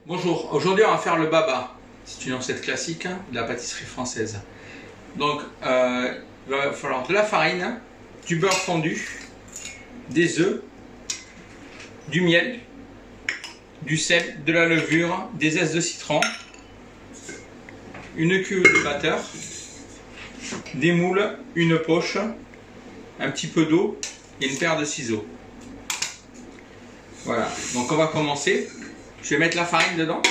Bonjour, aujourd'hui on va faire le baba. C'est une recette classique de la pâtisserie française. Donc il va falloir de la farine, du beurre fondu, des œufs, du miel, du sel, de la levure, des zestes de citron, une cuve de batteur, des moules, une poche, un petit peu d'eau et une paire de ciseaux. Voilà, donc on va commencer. Je vais mettre la farine dedans.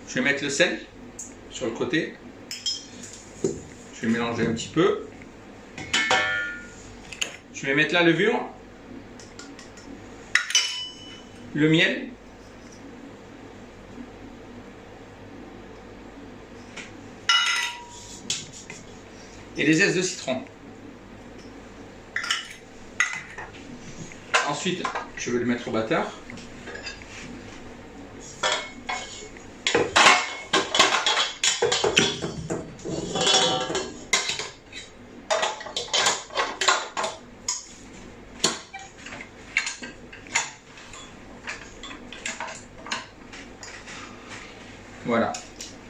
Je vais mettre le sel sur le côté. Je vais mélanger un petit peu. Je vais mettre la levure, le miel, et les zestes de citron. Ensuite, je vais le mettre au batteur. Voilà.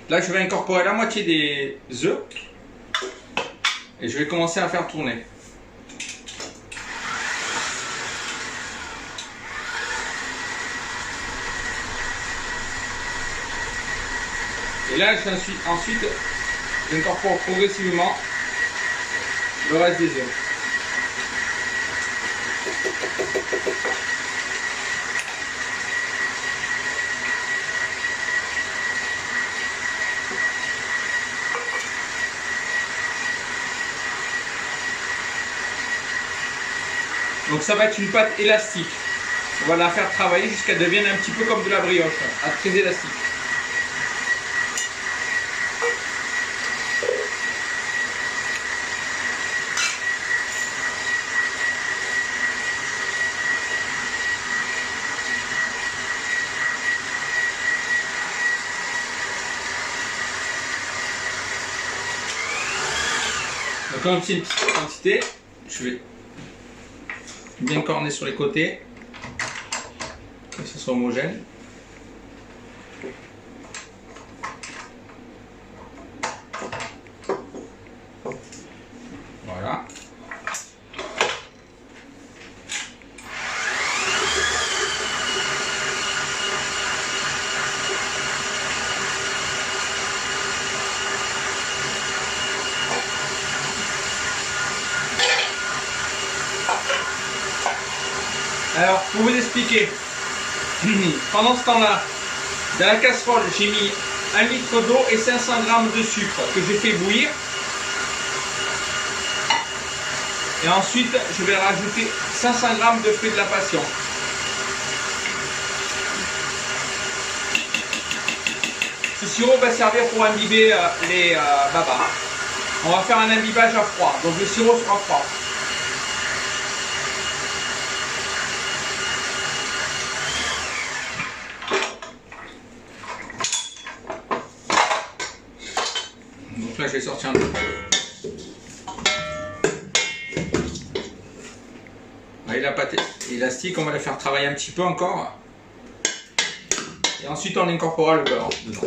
Là, je vais incorporer la moitié des œufs et je vais commencer à faire tourner. Et là, ensuite, j'incorpore progressivement le reste des œufs. Donc ça va être une pâte élastique. On va la faire travailler jusqu'à qu'elle devienne un petit peu comme de la brioche, très élastique. Donc comme c'est une petite quantité, je vais bien corner sur les côtés, que ce soit homogène. Voilà. Alors, pour vous expliquer, pendant ce temps-là, dans la casserole, j'ai mis 1 litre d'eau et 500 g de sucre que j'ai fait bouillir. Et ensuite, je vais rajouter 500 g de fruits de la passion. Ce sirop va servir pour imbiber les babas. On va faire un imbibage à froid, donc le sirop sera froid. Donc là, je vais sortir un peu. Et la pâte élastique, on va la faire travailler un petit peu encore. Et ensuite, on incorporera le beurre dedans.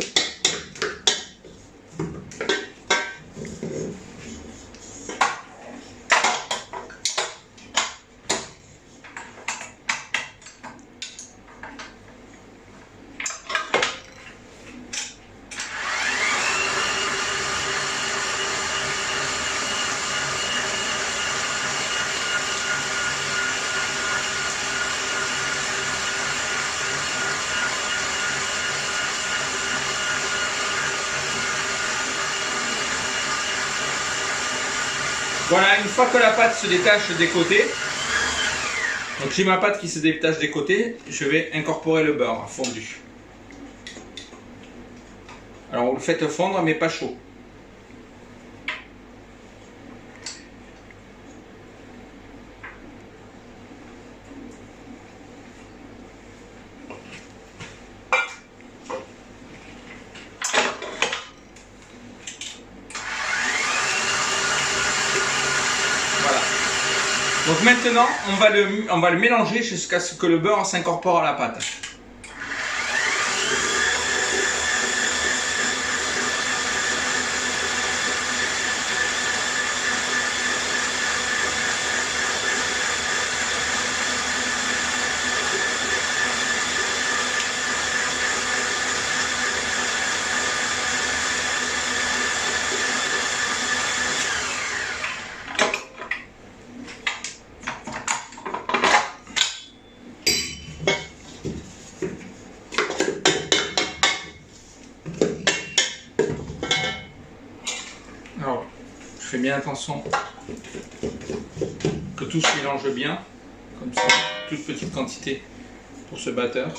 Voilà, une fois que la pâte se détache des côtés, donc j'ai ma pâte qui se détache des côtés, je vais incorporer le beurre fondu. Alors vous le faites fondre mais pas chaud. Donc maintenant, maintenant, on va le mélanger jusqu'à ce que le beurre s'incorpore à la pâte. Alors, je fais bien attention que tout se mélange bien, comme ça, toute petite quantité pour ce batteur.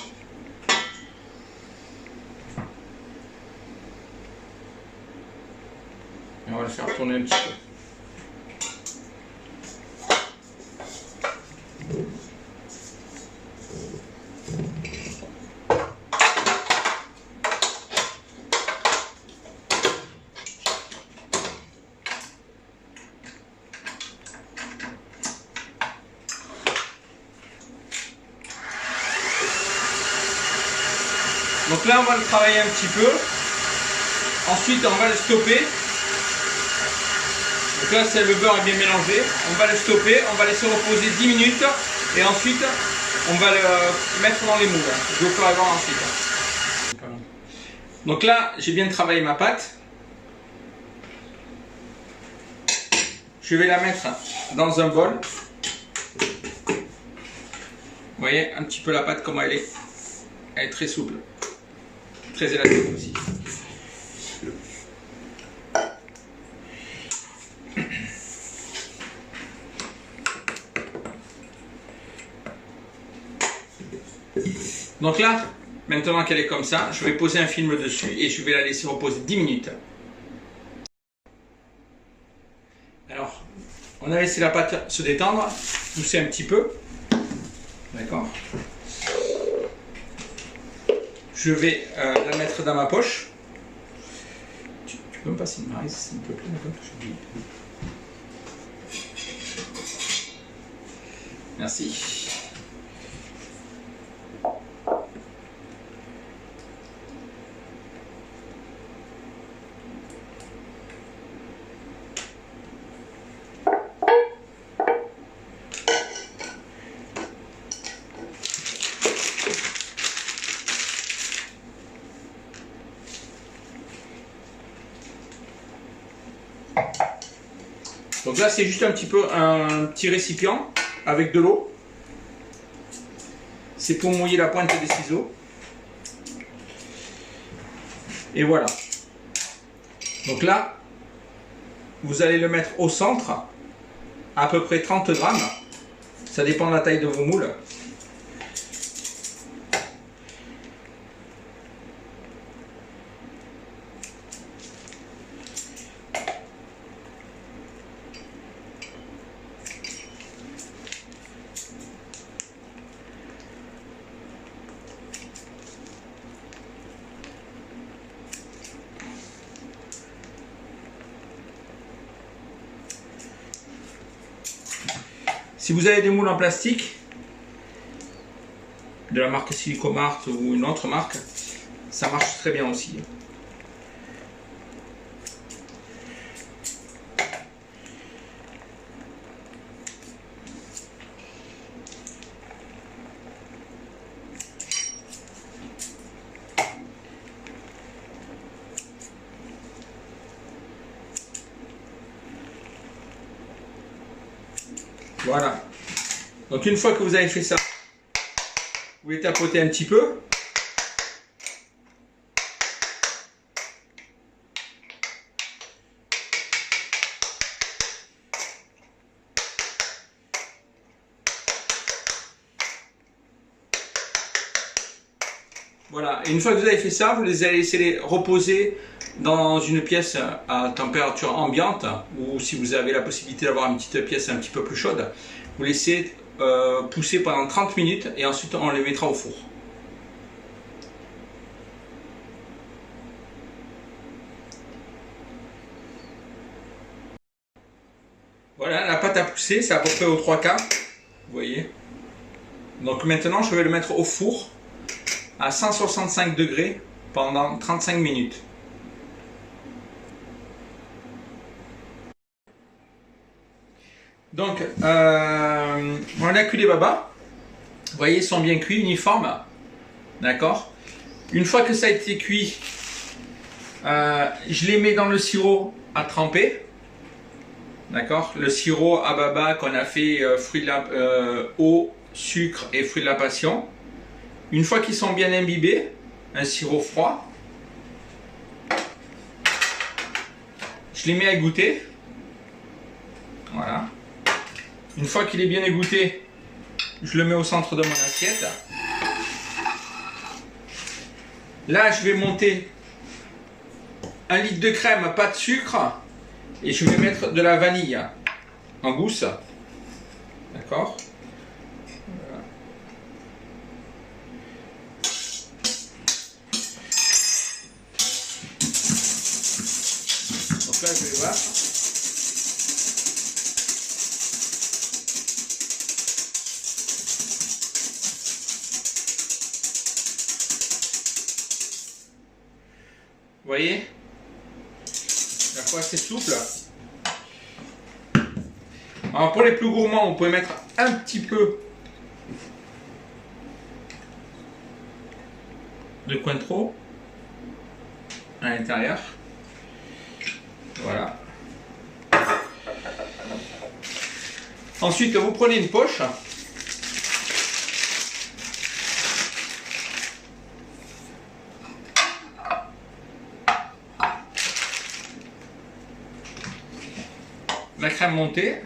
Et on va le faire tourner un petit peu. Donc là, on va le travailler un petit peu. Ensuite, on va le stopper. Donc là, le beurre est bien mélangé. On va le stopper, on va laisser reposer 10 minutes. Et ensuite, on va le mettre dans les moules. Je vous ferai voir ensuite. Donc là, j'ai bien travaillé ma pâte. Je vais la mettre dans un bol. Vous voyez un petit peu la pâte comment elle est. Elle est très souple. Très élastique aussi. Donc là, maintenant qu'elle est comme ça, je vais poser un film dessus et je vais la laisser reposer 10 minutes. Alors, on a laissé la pâte se détendre, pousser un petit peu. D'accord. Je vais la mettre dans ma poche. Tu peux me passer une marise s'il te plaît, merci. Donc là, c'est juste un petit récipient avec de l'eau. C'est pour mouiller la pointe des ciseaux. Et voilà. Donc là, vous allez le mettre au centre, à peu près 30 grammes. Ça dépend de la taille de vos moules. Si vous avez des moules en plastique, de la marque Silicomart ou une autre marque, ça marche très bien aussi. Voilà. Donc une fois que vous avez fait ça, vous les tapotez un petit peu. Voilà. Et une fois que vous avez fait ça, vous les allez laisser reposer dans une pièce à température ambiante, ou si vous avez la possibilité d'avoir une petite pièce un petit peu plus chaude, vous laissez pousser pendant 30 minutes et ensuite on les mettra au four. Voilà, la pâte a poussé, c'est à peu près aux 3 quarts. Vous voyez? Donc maintenant, je vais le mettre au four à 165 degrés pendant 35 minutes. Donc, on a cuit les babas. Vous voyez, ils sont bien cuits, uniformes. D'accord? Une fois que ça a été cuit, je les mets dans le sirop à tremper. D'accord? Le sirop à baba qu'on a fait eau, sucre et fruits de la passion. Une fois qu'ils sont bien imbibés, un sirop froid, je les mets à égoutter. Voilà. Une fois qu'il est bien égoutté, je le mets au centre de mon assiette. Là, je vais monter 1 litre de crème, pas de sucre, et je vais mettre de la vanille en gousse. D'accord? Voilà. Donc là, je vais voir. Vous voyez? La fois assez souple. Alors pour les plus gourmands, vous pouvez mettre un petit peu de Cointreau à l'intérieur. Voilà. Ensuite, vous prenez une poche. La crème montée.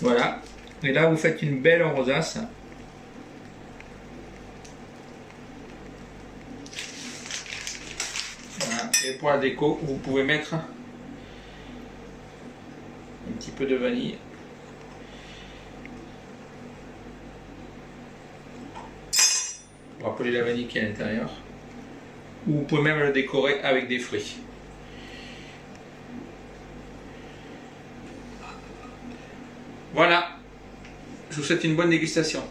Voilà. Et là, vous faites une belle rosace. Voilà. Et pour la déco, vous pouvez mettre un petit peu de vanille. Pour rappeler la vanille qui est à l'intérieur. Ou vous pouvez même le décorer avec des fruits. Voilà. Je vous souhaite une bonne dégustation.